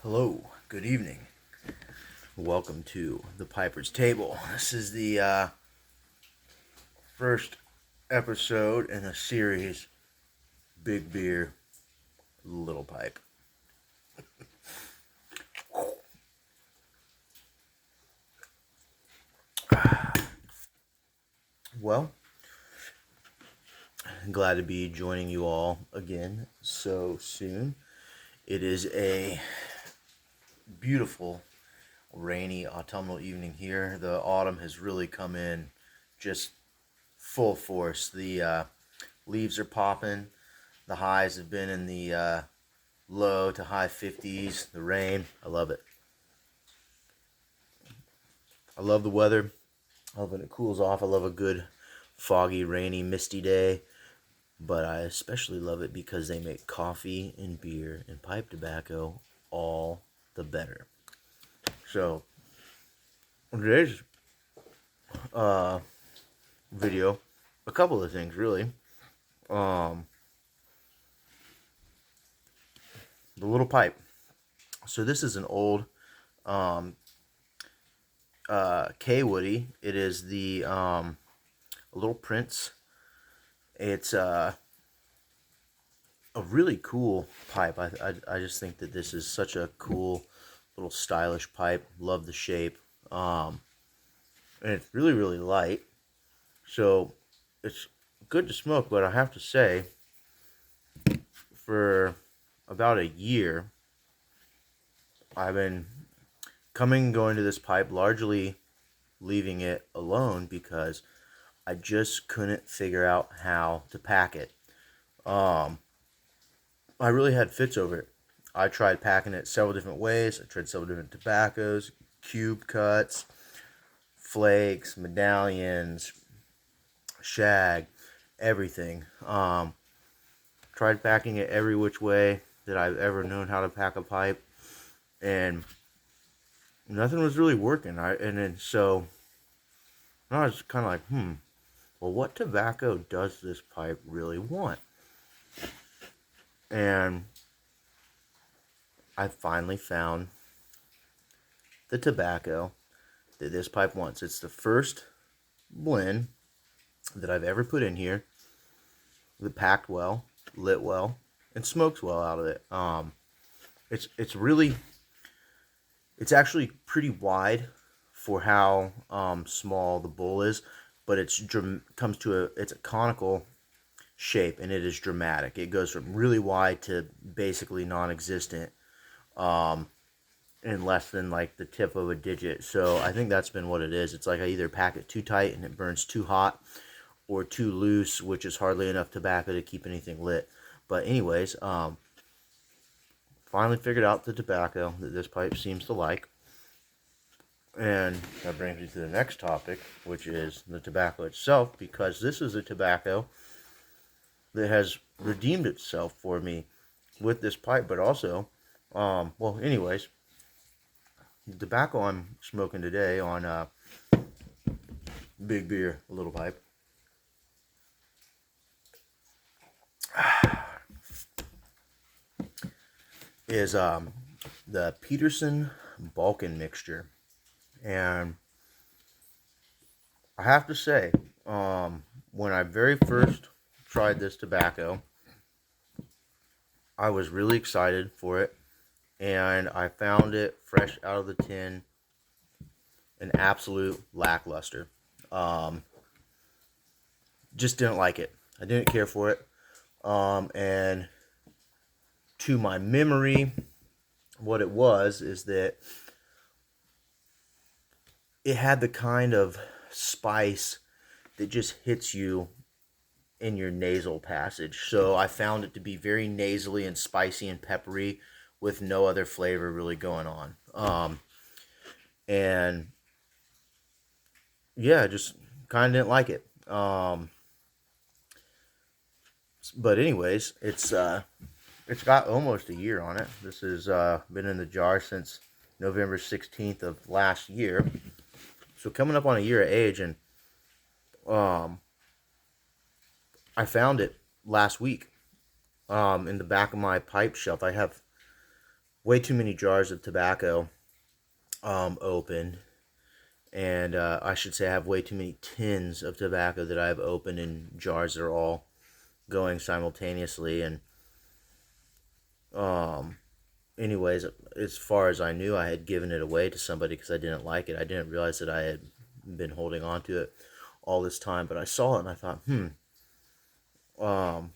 Hello, good evening. Welcome to the Piper's Table. This is the first episode in the series Big Beer, Little Pipe. Well, I'm glad to be joining you all again so soon. It is a beautiful, rainy autumnal evening here. The autumn has really come in just full force. The leaves are popping. The highs have been in the low to high 50s. The rain, I love it. I love the weather. I love when it cools off. I love a good foggy, rainy, misty day. But I especially love it because they make coffee and beer and pipe tobacco all the better. So, in today's video, a couple of things really. The little pipe. So this is an old K Woody. It is the Little Prince. It's a really cool pipe. I just think that this is such a cool little stylish pipe. Love the shape. And it's really, really light. So it's good to smoke, but I have to say, for about a year, I've been coming and going to this pipe, largely leaving it alone because I just couldn't figure out how to pack it. I really had fits over it. I tried packing it several different ways. I tried several different tobaccos, cube cuts, flakes, medallions, shag, everything. Tried packing it every which way that I've ever known how to pack a pipe, and nothing was really working. So I was kind of like, well, what tobacco does this pipe really want? And I finally found the tobacco that this pipe wants. It's the first blend that I've ever put in here that packed well, lit well, and smokes well out of it. It's actually pretty wide for how small the bowl is, but it's a conical shape, and it is dramatic. It goes from really wide to basically non-existent in less than like the tip of a digit. So I think that's been what it is. It's like I either pack it too tight and it burns too hot, or too loose, which is hardly enough tobacco to keep anything lit. But anyways, finally figured out the tobacco that this pipe seems to like. And that brings me to the next topic, which is the tobacco itself, because this is a tobacco that has redeemed itself for me with this pipe, but also, anyways, the tobacco I'm smoking today on Big Beer, Little Pipe, is the Peterson Balkan Mixture. And I have to say, when I very first tried this tobacco, I was really excited for it, and I found it fresh out of the tin an absolute lackluster. Just didn't like it. I didn't care for it. And to my memory, what it was is that it had the kind of spice that just hits you in your nasal passage. So I found it to be very nasally and spicy and peppery with no other flavor really going on. And yeah, just kind of didn't like it. But anyways, it's got almost a year on it. This has been in the jar since November 16th of last year. So coming up on a year of age, and I found it last week in the back of my pipe shelf. I have way too many jars of tobacco open, and I should say I have way too many tins of tobacco that I've opened in jars that are all going simultaneously. And um, anyways, as far as I knew, I had given it away to somebody because I didn't like it. I didn't realize that I had been holding on to it all this time, but I saw it and I thought, um,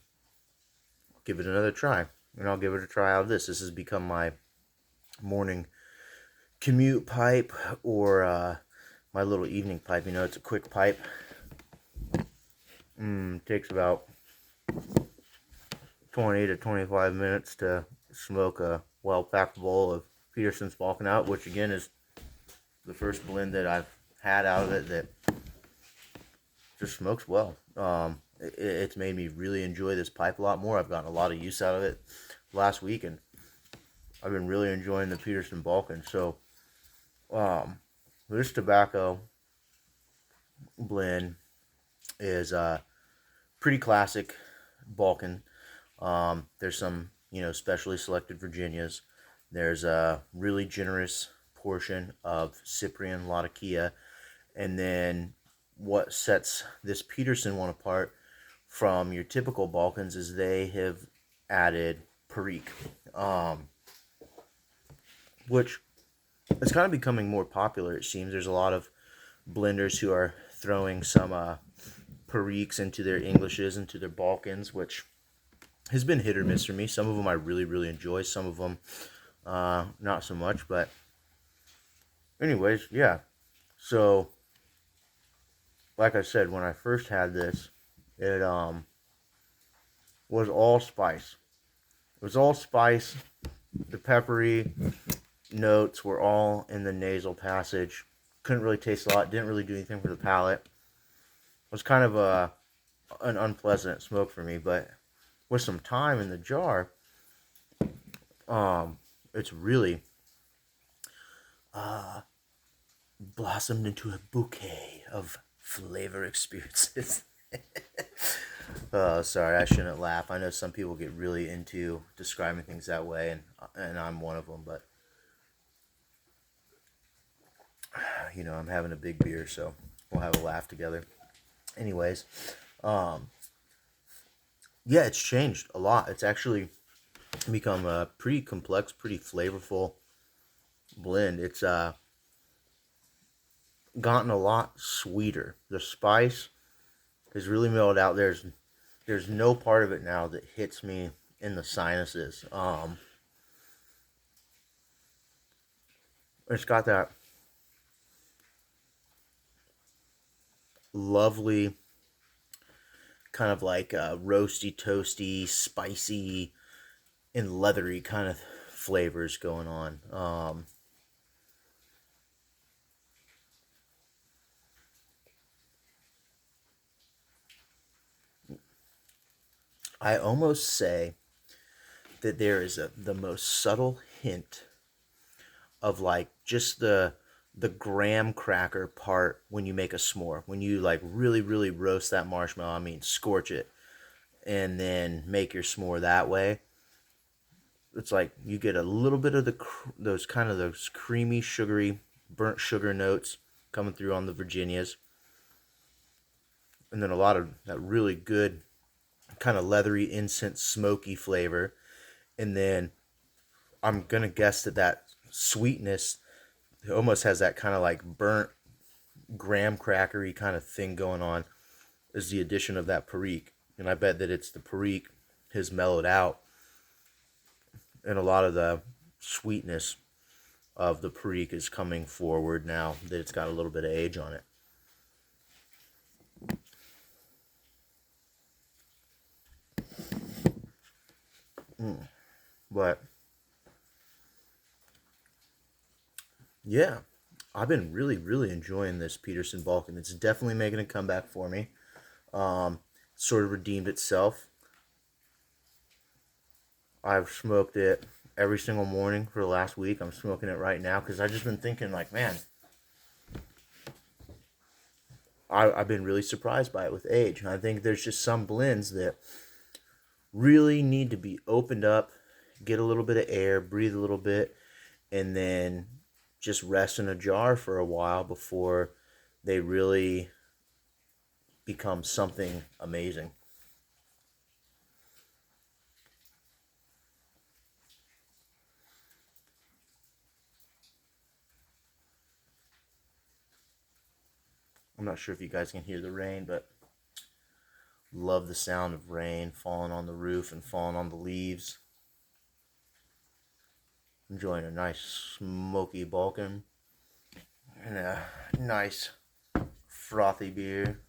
give it another try, and I'll give it a try out of this. This has become my morning commute pipe, or my little evening pipe. You know, it's a quick pipe. Takes about 20 to 25 minutes to smoke a well-packed bowl of Peterson's Balkan out, which again is the first blend that I've had out of it that just smokes well. It's made me really enjoy this pipe a lot more. I've gotten a lot of use out of it last week, and I've been really enjoying the Peterson Balkan. So, this tobacco blend is pretty classic Balkan. There's some, specially selected Virginias. There's a really generous portion of Cyprian Latakia. And then what sets this Peterson one apart from your typical Balkans is they have added Perique, which is kind of becoming more popular, it seems. There's a lot of blenders who are throwing some Periques into their Englishes, into their Balkans, which has been hit or miss for me. Some of them I really, really enjoy. Some of them not so much. But anyways, yeah. So, like I said, when I first had this, it was all spice. It was all spice. The peppery notes were all in the nasal passage. Couldn't really taste a lot. Didn't really do anything for the palate. It was kind of an unpleasant smoke for me, but with some time in the jar, it's really blossomed into a bouquet of flavor experiences. Oh, sorry, I shouldn't laugh. I know some people get really into describing things that way, and I'm one of them. But I'm having a big beer, so we'll have a laugh together. Anyways, yeah, it's changed a lot. It's actually become a pretty complex, pretty flavorful blend. It's gotten a lot sweeter. The spice is really mellowed out. There's no part of it now that hits me in the sinuses. It's got that lovely kind of like roasty, toasty, spicy, and leathery kind of flavors going on. I almost say that there is the most subtle hint of like just the graham cracker part when you make a s'more. When you like really, really roast that marshmallow, I mean scorch it, and then make your s'more that way. It's like you get a little bit of those creamy, sugary, burnt sugar notes coming through on the Virginias, and then a lot of that really good kind of leathery, incense, smoky flavor. And then I'm gonna guess that sweetness almost has that kind of like burnt graham crackery kind of thing going on, is the addition of that Perique. And I bet that it's the Perique has mellowed out, and a lot of the sweetness of the Perique is coming forward now that it's got a little bit of age on it. But yeah, I've been really, really enjoying this Peterson Balkan. It's definitely making a comeback for me. Sort of redeemed itself. I've smoked it every single morning for the last week. I'm smoking it right now because I've just been thinking, like, man, I've been really surprised by it with age. I think there's just some blends that really need to be opened up get a little bit of air, breathe a little bit, and then just rest in a jar for a while before they really become something amazing. I'm not sure if you guys can hear the rain, but love the sound of rain falling on the roof and falling on the leaves. Enjoying a nice smoky Balkan and a nice frothy beer.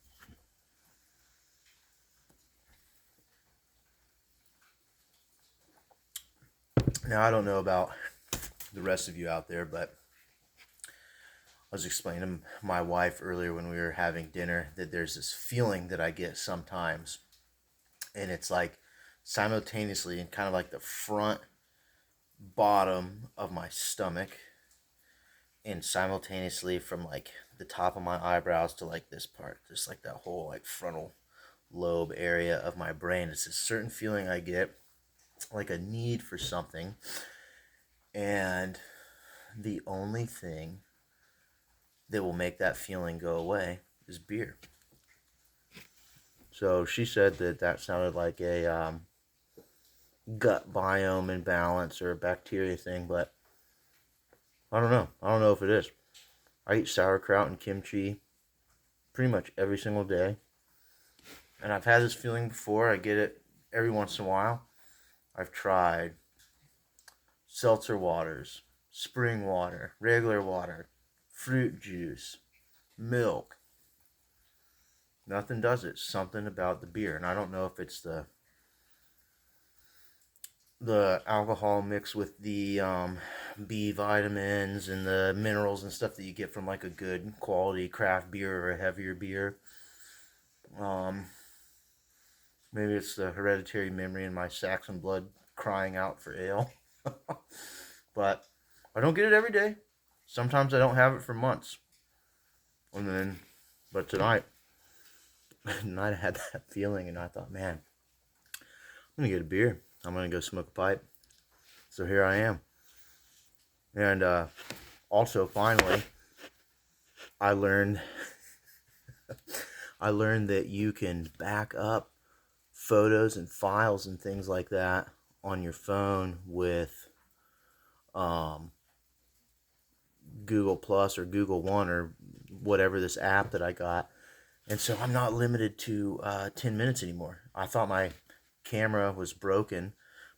Now, I don't know about the rest of you out there, but I was explaining to my wife earlier when we were having dinner that there's this feeling that I get sometimes, and it's like simultaneously in kind of like the front bottom of my stomach, and simultaneously from like the top of my eyebrows to like this part, just like that whole like frontal lobe area of my brain. It's a certain feeling I get, like a need for something, and the only thing that will make that feeling go away is beer. So she said that that sounded like a gut biome imbalance or a bacteria thing, but I don't know. I don't know if it is. I eat sauerkraut and kimchi pretty much every single day, and I've had this feeling before. I get it every once in a while. I've tried seltzer waters, spring water, regular water, fruit juice, milk. Nothing does it. Something about the beer, and I don't know if it's the alcohol mixed with the B vitamins and the minerals and stuff that you get from like a good quality craft beer or a heavier beer. Um, Maybe it's the hereditary memory in my Saxon blood crying out for ale. But I don't get it every day. Sometimes I don't have it for months. And then, but tonight I had that feeling, and I thought, man, I'm gonna get a beer. I'm gonna go smoke a pipe. So here I am. And also, finally, I learned I learned that you can back up photos and files and things like that on your phone with um, Google Plus or Google One or whatever this app that I got. And so I'm not limited to 10 minutes anymore. I thought my camera was broken,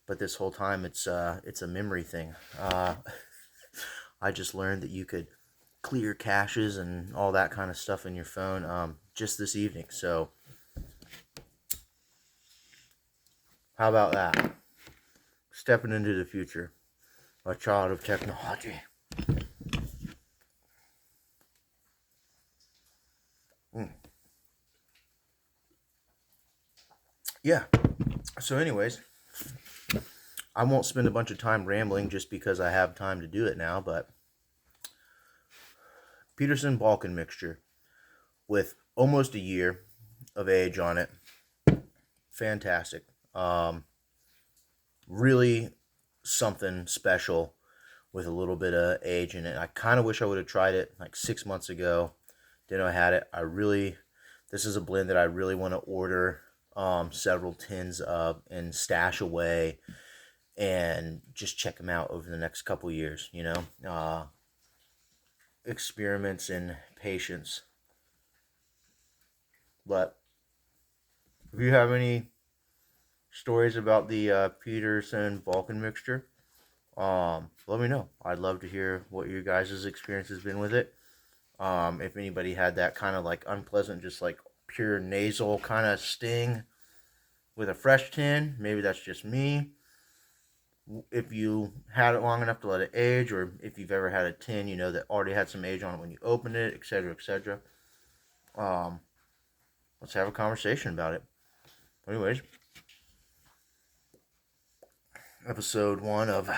but this whole time it's a memory thing. I just learned that you could clear caches and all that kind of stuff in your phone just this evening. So how about that? Stepping into the future, a child of technology. Yeah. So anyways, I won't spend a bunch of time rambling just because I have time to do it now, but Peterson Balkan Mixture with almost a year of age on it. Fantastic. Really something special with a little bit of age in it. I kind of wish I would have tried it like 6 months ago. Didn't know I had it. This is a blend that I really want to order several tins of and stash away and just check them out over the next couple years, experiments in patience. But if you have any stories about the Peterson Balkan mixture, let me know. I'd love to hear what your guys' experience has been with it. If anybody had that kind of like unpleasant, just like pure nasal kind of sting with a fresh tin, maybe that's just me. If you had it long enough to let it age, or if you've ever had a tin, that already had some age on it when you opened it, etc., etc. Let's have a conversation about it. Anyways, episode 1 of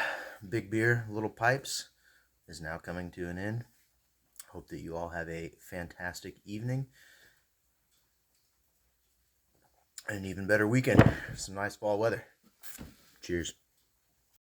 Big Beer, Little Pipes is now coming to an end. Hope that you all have a fantastic evening and an even better weekend. Some nice fall weather. Cheers.